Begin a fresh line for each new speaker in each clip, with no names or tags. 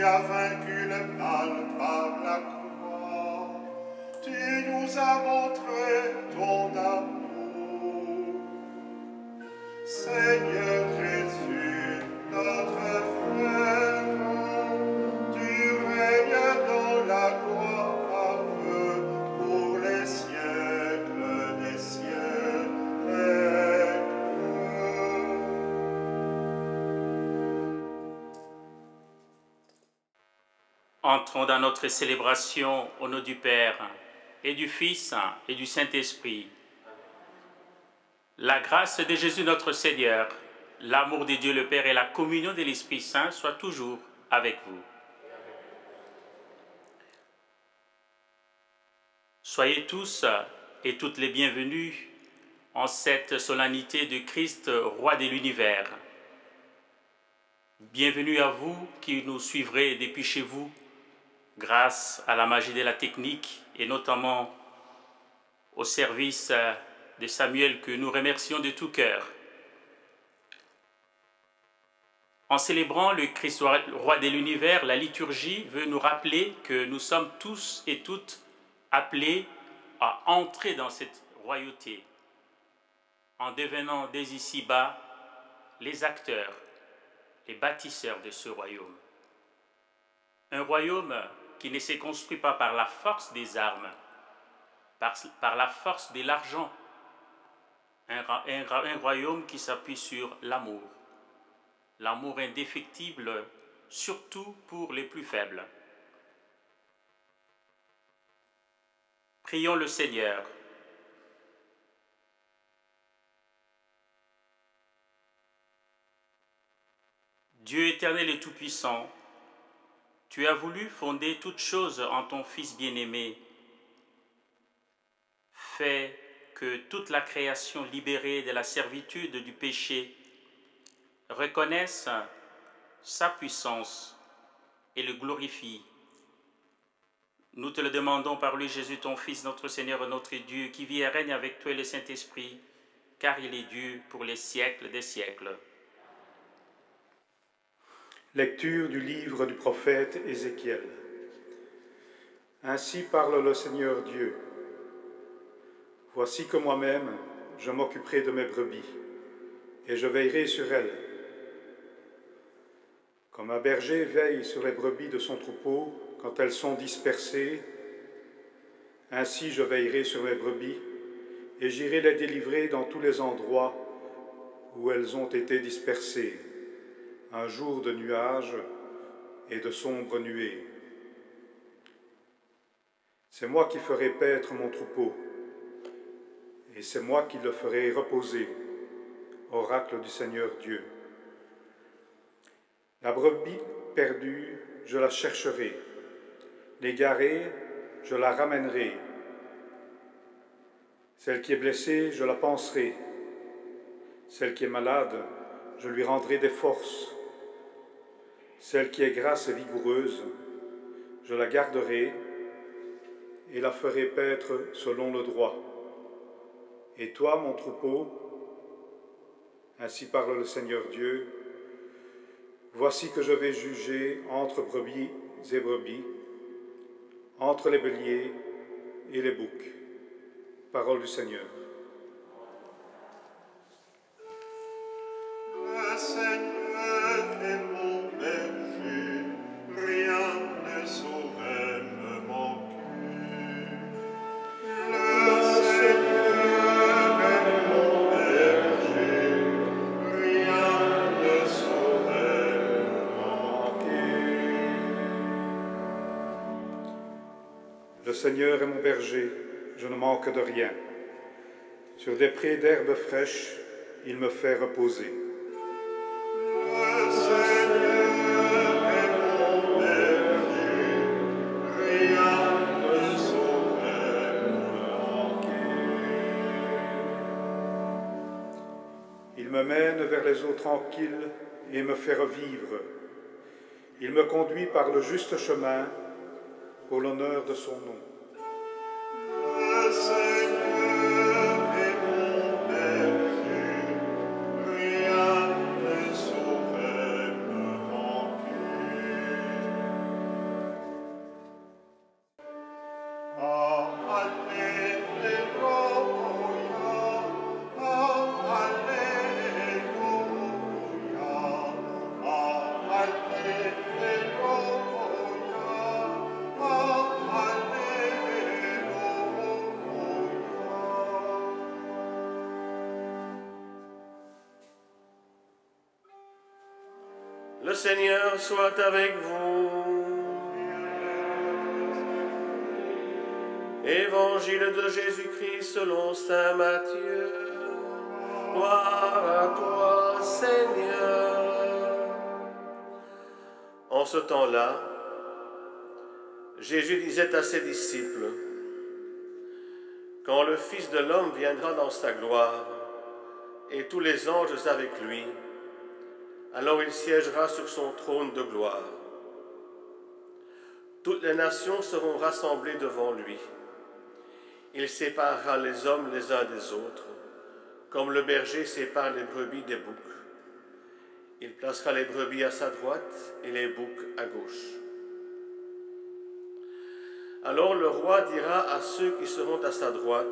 as vaincu le mal par la croix. Tu nous as montré ton amour. Seigneur Jésus, notre frère, tu règnes dans la gloire pour les siècles des siècles.
Entrons dans notre célébration au nom du Père et du Fils et du Saint-Esprit. La grâce de Jésus notre Seigneur, l'amour de Dieu le Père et la communion de l'Esprit Saint soient toujours avec vous. Soyez tous et toutes les bienvenus en cette solennité de Christ, Roi de l'univers. Bienvenue à vous qui nous suivrez depuis chez vous, grâce à la magie de la technique et notamment au service de Samuel que nous remercions de tout cœur. En célébrant le Christ roi de l'univers, la liturgie veut nous rappeler que nous sommes tous et toutes appelés à entrer dans cette royauté en devenant dès ici-bas les acteurs, les bâtisseurs de ce royaume. Un royaume qui ne se construit pas par la force des armes, par la force de l'argent. Un royaume qui s'appuie sur l'amour. L'amour indéfectible, surtout pour les plus faibles. Prions le Seigneur. Dieu éternel et tout-puissant, tu as voulu fonder toutes choses en ton Fils bien-aimé. Fais que toute la création libérée de la servitude du péché reconnaisse sa puissance et le glorifie. Nous te le demandons par lui, Jésus, ton Fils, notre Seigneur et notre Dieu, qui vit et règne avec toi et le Saint-Esprit, car il est Dieu pour les siècles des siècles.
Lecture du livre du prophète Ézéchiel. Ainsi parle le Seigneur Dieu. Voici que moi-même, je m'occuperai de mes brebis, et je veillerai sur elles. Comme un berger veille sur les brebis de son troupeau quand elles sont dispersées, ainsi je veillerai sur mes brebis, et j'irai les délivrer dans tous les endroits où elles ont été dispersées, un jour de nuages et de sombres nuées. C'est moi qui ferai paître mon troupeau, et c'est moi qui le ferai reposer, oracle du Seigneur Dieu. La brebis perdue, je la chercherai, l'égarée, je la ramènerai. Celle qui est blessée, je la panserai. Celle qui est malade, je lui rendrai des forces. Celle qui est grasse et vigoureuse, je la garderai et la ferai paître selon le droit. Et toi, mon troupeau, ainsi parle le Seigneur Dieu, voici que je vais juger entre brebis et brebis, entre les béliers et les boucs. Parole du Seigneur.
Le Seigneur est mon berger, rien ne saurait me manquer. Le Seigneur est mon berger, rien ne saurait me manquer.
Le Seigneur est mon berger, je ne manque de rien. Sur des prés d'herbes fraîches, il me fait reposer.
Le Seigneur est mon berger, rien ne saurait me manquer.
Il me mène vers les eaux tranquilles et me fait revivre. Il me conduit par le juste chemin pour l'honneur de son nom.
Le Seigneur est mon berger, rien ne saurait me manquer.
Seigneur soit avec vous. Évangile de Jésus-Christ selon saint Matthieu. Gloire à toi, Seigneur. En ce temps-là, Jésus disait à ses disciples, « Quand le Fils de l'homme viendra dans sa gloire, et tous les anges avec lui, alors il siégera sur son trône de gloire. Toutes les nations seront rassemblées devant lui. Il séparera les hommes les uns des autres, comme le berger sépare les brebis des boucs. Il placera les brebis à sa droite et les boucs à gauche. Alors le roi dira à ceux qui seront à sa droite,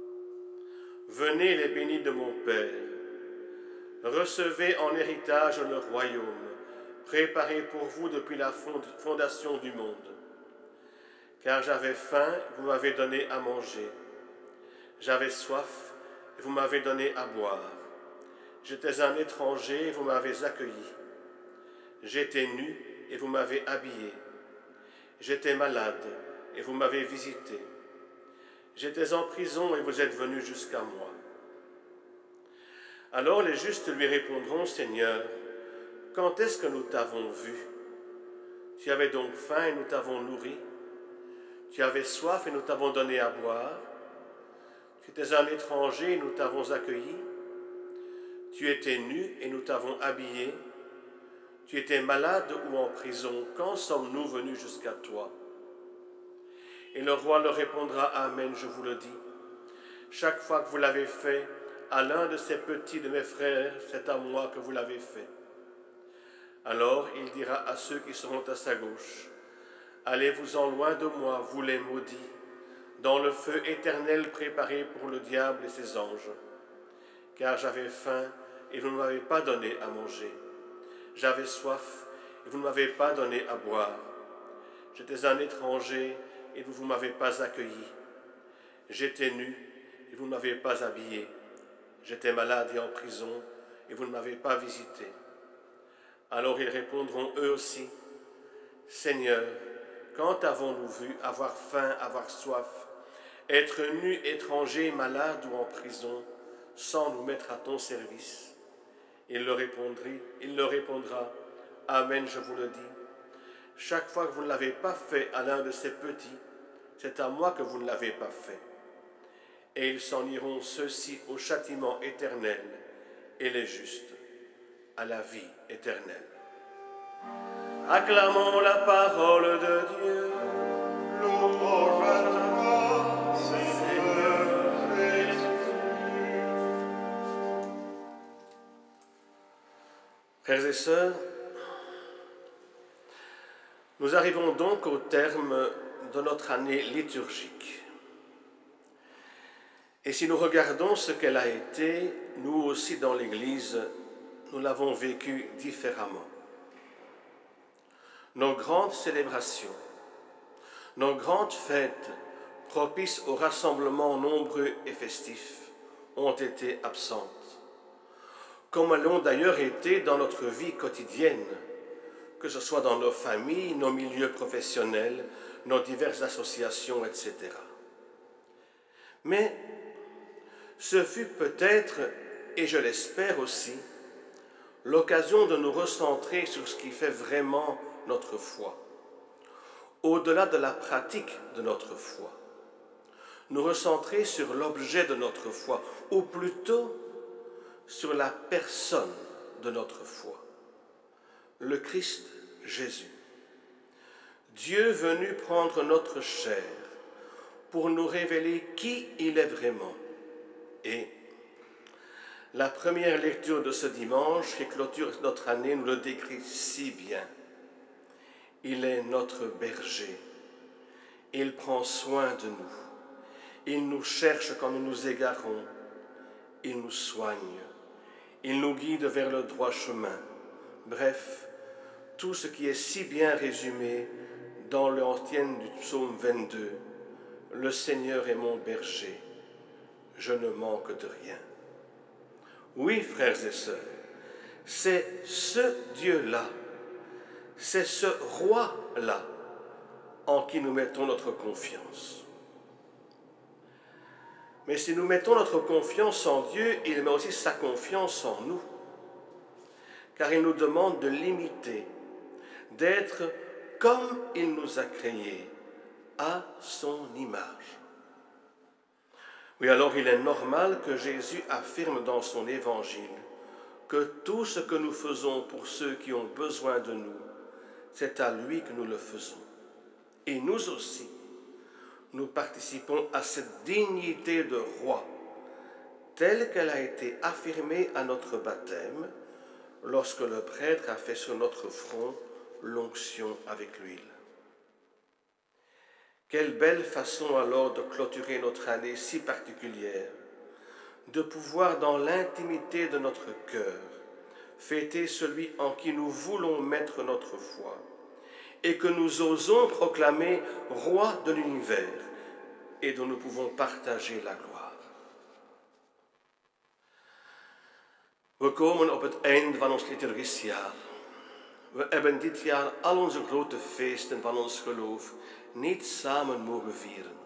« Venez les bénis de mon Père, recevez en héritage le royaume, préparé pour vous depuis la fondation du monde. Car j'avais faim, vous m'avez donné à manger. J'avais soif, et vous m'avez donné à boire. J'étais un étranger, et vous m'avez accueilli. J'étais nu, et vous m'avez habillé. J'étais malade, et vous m'avez visité. J'étais en prison, et vous êtes venus jusqu'à moi. » Alors les justes lui répondront, « Seigneur, quand est-ce que nous t'avons vu? Tu avais donc faim, et nous t'avons nourri. Tu avais soif, et nous t'avons donné à boire. Tu étais un étranger, et nous t'avons accueilli. Tu étais nu, et nous t'avons habillé. Tu étais malade ou en prison, quand sommes-nous venus jusqu'à toi? » Et le roi leur répondra, « Amen, je vous le dis. Chaque fois que vous l'avez fait à l'un de ces petits de mes frères, c'est à moi que vous l'avez fait. » Alors il dira à ceux qui seront à sa gauche, « Allez-vous-en loin de moi, vous les maudits, dans le feu éternel préparé pour le diable et ses anges. Car j'avais faim, et vous ne m'avez pas donné à manger. J'avais soif, et vous ne m'avez pas donné à boire. J'étais un étranger, et vous ne m'avez pas accueilli. J'étais nu, et vous ne m'avez pas habillé. J'étais malade et en prison, et vous ne m'avez pas visité. » Alors ils répondront eux aussi, « Seigneur, quand avons-nous vu avoir faim, avoir soif, être nu, étranger, malade ou en prison, sans nous mettre à ton service? » Il leur répondra, « Amen, je vous le dis. Chaque fois que vous ne l'avez pas fait à l'un de ces petits, c'est à moi que vous ne l'avez pas fait. » Et ils s'en iront ceux-ci au châtiment éternel, et les justes à la vie éternelle. Acclamons la parole de Dieu.
Louange à toi, Seigneur Jésus.
Frères et sœurs, nous arrivons donc au terme de notre année liturgique. Et si nous regardons ce qu'elle a été, nous aussi dans l'Église, nous l'avons vécu différemment. Nos grandes célébrations, nos grandes fêtes propices aux rassemblements nombreux et festifs ont été absentes, comme elles l'ont d'ailleurs été dans notre vie quotidienne, que ce soit dans nos familles, nos milieux professionnels, nos diverses associations, etc. Mais ce fut peut-être, et je l'espère aussi, l'occasion de nous recentrer sur ce qui fait vraiment notre foi, au-delà de la pratique de notre foi. Nous recentrer sur l'objet de notre foi, ou plutôt sur la personne de notre foi, le Christ Jésus. Dieu venu prendre notre chair pour nous révéler qui il est vraiment. Et la première lecture de ce dimanche qui clôture notre année nous le décrit si bien. Il est notre berger. Il prend soin de nous. Il nous cherche quand nous nous égarons. Il nous soigne. Il nous guide vers le droit chemin. Bref, tout ce qui est si bien résumé dans l'antienne du psaume 22. Le Seigneur est mon berger. Je ne manque de rien. Oui, frères et sœurs, C'est ce Dieu-là, c'est ce Roi-là en qui nous mettons notre confiance. Mais si nous mettons notre confiance en Dieu, il met aussi sa confiance en nous, car il nous demande de l'imiter, d'être comme il nous a créés, à son image. Oui, alors il est normal que Jésus affirme dans son évangile que tout ce que nous faisons pour ceux qui ont besoin de nous, c'est à lui que nous le faisons. Et nous aussi, nous participons à cette dignité de roi, telle qu'elle a été affirmée à notre baptême, lorsque le prêtre a fait sur notre front l'onction avec l'huile. Quelle belle façon alors de clôturer notre année si particulière, de pouvoir dans l'intimité de notre cœur fêter celui en qui nous voulons mettre notre foi et que nous osons proclamer roi de l'univers et dont nous pouvons partager la gloire. We komen op het einde van ons liturgisch jaar. We hebben dit jaar al onze grote feesten van ons geloof niet samen mogen vieren.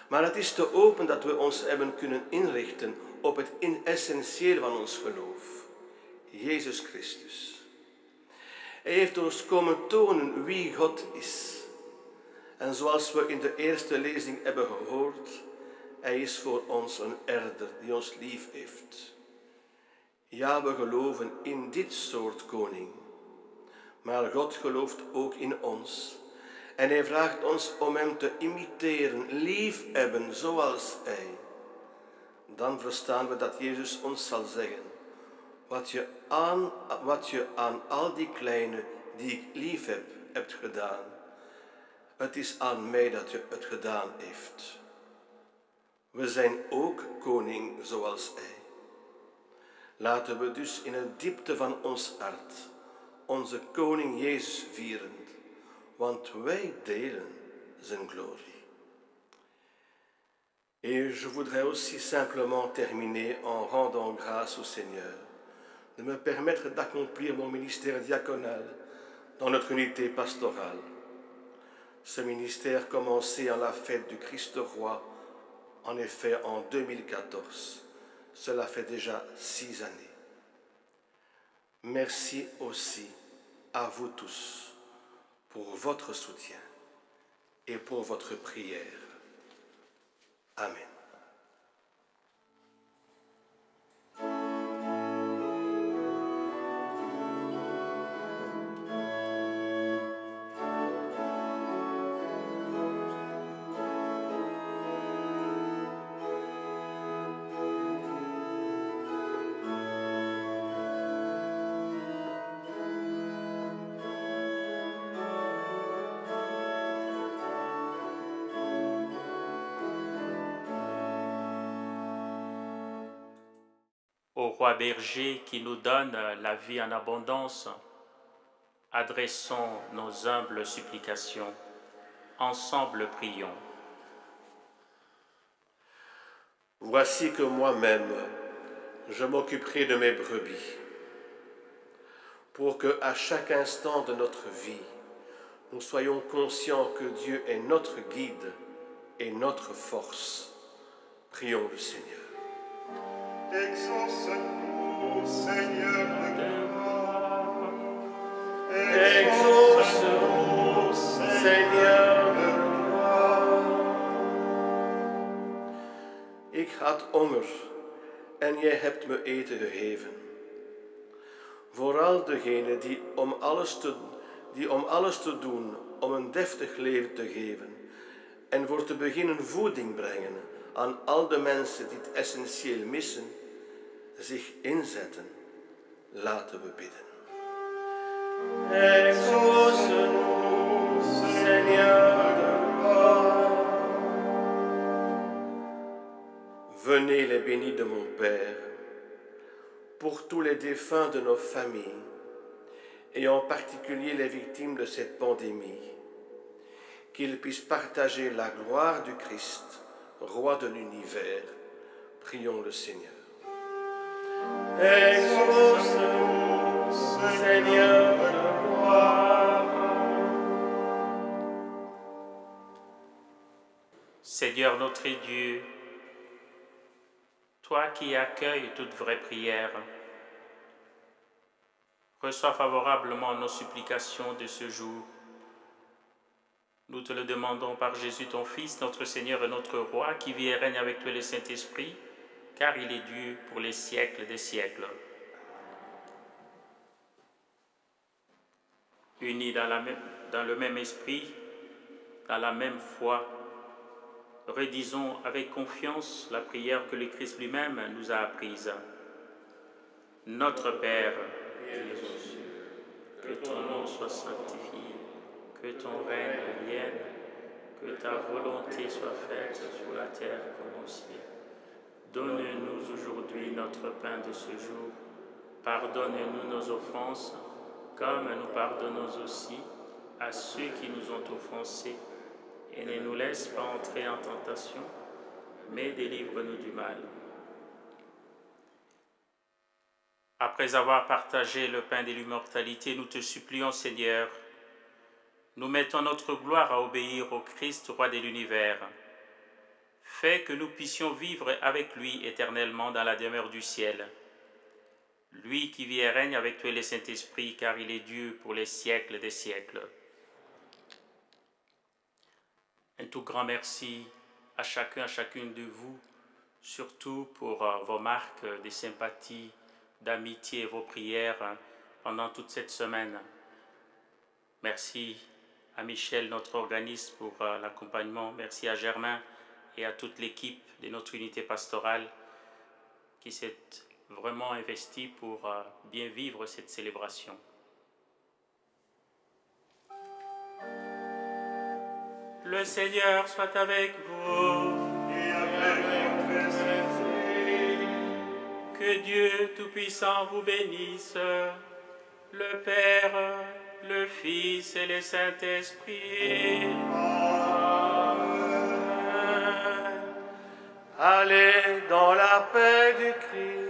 Maar het is te open dat we ons hebben kunnen inrichten op het essentieel van ons geloof, Jezus Christus. Hij heeft ons komen tonen wie God is. En zoals we in de eerste lezing hebben gehoord, hij is voor ons een herder die ons lief heeft. Ja, we geloven in dit soort koning. Maar God gelooft ook in ons. En hij vraagt ons om hem te imiteren, lief hebben zoals hij. Dan verstaan we dat Jezus ons zal zeggen: wat je aan al die kleine die ik lief heb, hebt gedaan, het is aan mij dat je het gedaan heeft. We zijn ook koning zoals hij. Laten we dus in de diepte van ons hart onze koning Jezus vieren, want wij delen zijn glorie. Et je voudrais aussi simplement terminer en rendant grâce au Seigneur de me permettre d'accomplir mon ministère diaconal dans notre unité pastorale. Ce ministère commencé en la fête du Christ roi, en effet en 2014. Cela fait déjà 6 années. Merci aussi à vous tous pour votre soutien et pour votre prière. Amen.
Au roi berger qui nous donne la vie en abondance, adressons nos humbles supplications. Ensemble prions.
Voici que moi-même, je m'occuperai de mes brebis, pour que à chaque instant de notre vie, nous soyons conscients que Dieu est notre guide et notre force. Prions le Seigneur.
Exauce-nous, Seigneur de gloire.
Exauce-nous, Seigneur de gloire. Ik had honger en jij hebt me eten gegeven. Vooral degene die om alles te doen, om een deftig leven te geven en voor te beginnen voeding brengen aan al de mensen die het essentieel missen, zich inzetten. Laten we bidden. Exauce-nous, Seigneur de gloire. Venez les bénis de mon Père, pour tous les défunts de nos familles, et en particulier les victimes de cette pandémie, qu'ils puissent partager la gloire du Christ, Roi de l'univers. Prions le Seigneur. Exauce-nous, Seigneur de gloire.
Seigneur notre Dieu, toi qui accueilles toute vraie prière, reçois favorablement nos supplications de ce jour. Nous te le demandons par Jésus ton Fils, notre Seigneur et notre Roi, qui vit et règne avec toi le Saint-Esprit, car il est Dieu pour les siècles des siècles. Unis dans le même esprit, dans la même foi, redisons avec confiance la prière que le Christ lui-même nous a apprise. Notre Père, qui es aux cieux, que ton nom soit sanctifié, que ton règne vienne, que ta volonté soit faite sur la terre comme au ciel. Donne-nous aujourd'hui notre pain de ce jour. Pardonne-nous nos offenses, comme nous pardonnons aussi à ceux qui nous ont offensés. Et ne nous laisse pas entrer en tentation, mais délivre-nous du mal. Après avoir partagé le pain de l'immortalité, nous te supplions, Seigneur, nous mettons notre gloire à obéir au Christ, Roi de l'univers. Fais que nous puissions vivre avec lui éternellement dans la demeure du ciel. Lui qui vit et règne avec toi et le Saint-Esprit, car il est Dieu pour les siècles des siècles. Un tout grand merci à chacun, à chacune de vous, surtout pour vos marques de sympathie, d'amitié et vos prières pendant toute cette semaine. Merci à Michel, notre organiste, pour l'accompagnement. Merci à Germain et à toute l'équipe de notre unité pastorale qui s'est vraiment investie pour bien vivre cette célébration. Le Seigneur soit avec vous.
Et avec votre esprit.
Que Dieu Tout-Puissant vous bénisse, le Père, le Fils et le Saint-Esprit.
Allez dans la paix du Christ.